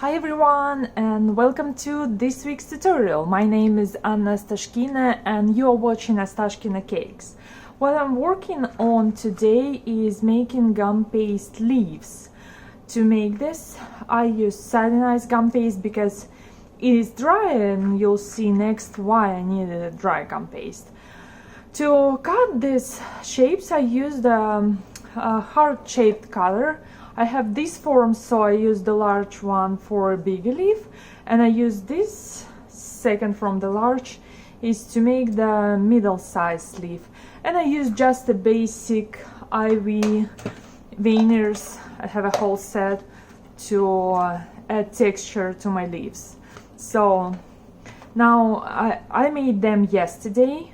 Hi everyone and welcome to this week's tutorial. My name is Anna Stashkina and you are watching Stashkina Cakes. What I'm working on today is making gum paste leaves. To make this I use satinized gum paste because it is dry, and you'll see next why I needed a dry gum paste. To cut these shapes I used a heart-shaped cutter. I have this form, so I use the large one for a bigger leaf, and I use this second from the large is to make the middle-sized leaf. And I use just the basic IV veiners. I have a whole set to add texture to my leaves. So now I made them yesterday,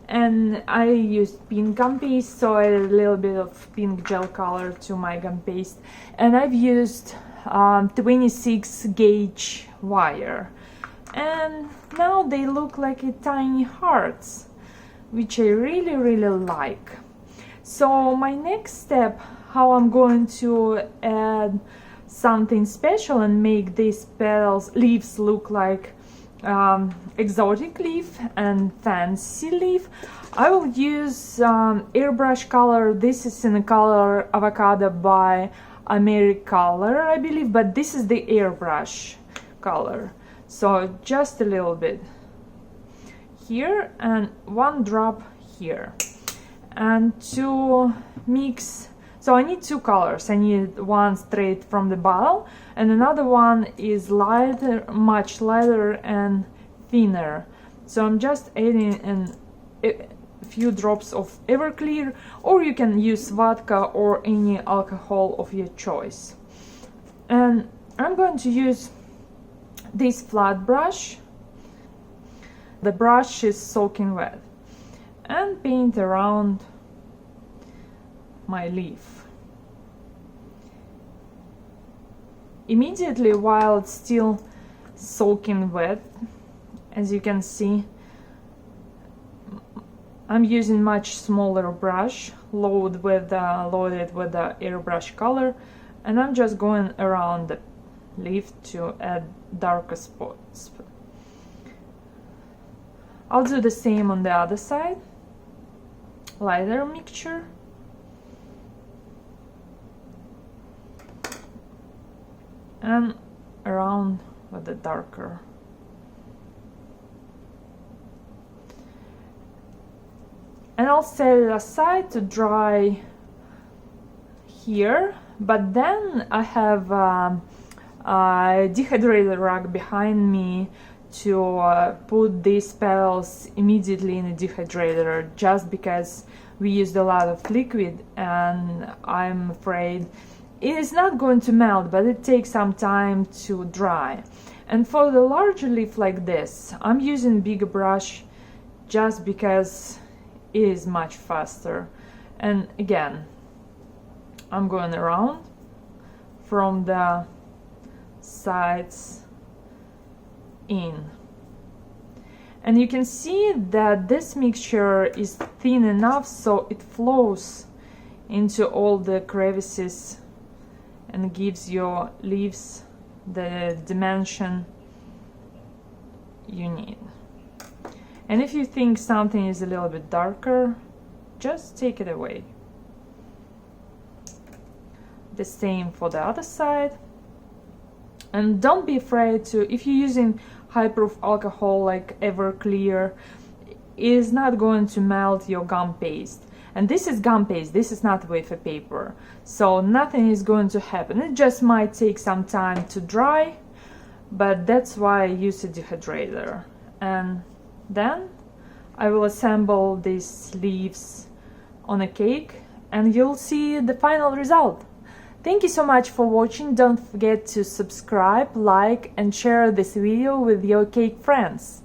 and I used pink gum paste, so I added a little bit of pink gel color to my gum paste, and I've used 26 gauge wire, and now they look like tiny hearts, which I really like. So my next step, how I'm going to add something special and make these leaves look like exotic leaf and fancy leaf, I will use airbrush color. This is in the color Avocado by Americolor, I believe, but this is the airbrush color. So just a little bit here and one drop here, and to mix. So I need two colors. I need one straight from the bottle and another one is lighter, much lighter and thinner. So I'm just adding a few drops of Everclear, or you can use vodka or any alcohol of your choice. And I'm going to use this flat brush. The brush is soaking wet, and paint around my leaf. Immediately while it's still soaking wet, as you can see, I'm using much smaller brush loaded with the airbrush color, and I'm just going around the leaf to add darker spots. I'll do the same on the other side, lighter mixture. And around with the darker. And I'll set it aside to dry here, but then I have a dehydrated rag behind me to put these petals immediately in the dehydrator, just because we used a lot of liquid and I'm afraid it is not going to melt, but it takes some time to dry. And for the larger leaf like this, I'm using bigger brush just because it is much faster. And again, I'm going around from the sides in. And you can see that this mixture is thin enough so it flows into all the crevices and gives your leaves the dimension you need. And if you think something is a little bit darker, just take it away. The same for the other side. And don't be afraid to, if you're using high-proof alcohol like Everclear, it is not going to melt your gum paste. And this is gum paste, this is not wafer paper, so nothing is going to happen. It just might take some time to dry, but that's why I use a dehydrator. And then I will assemble these leaves on a cake and you'll see the final result. Thank you so much for watching. Don't forget to subscribe, like and share this video with your cake friends.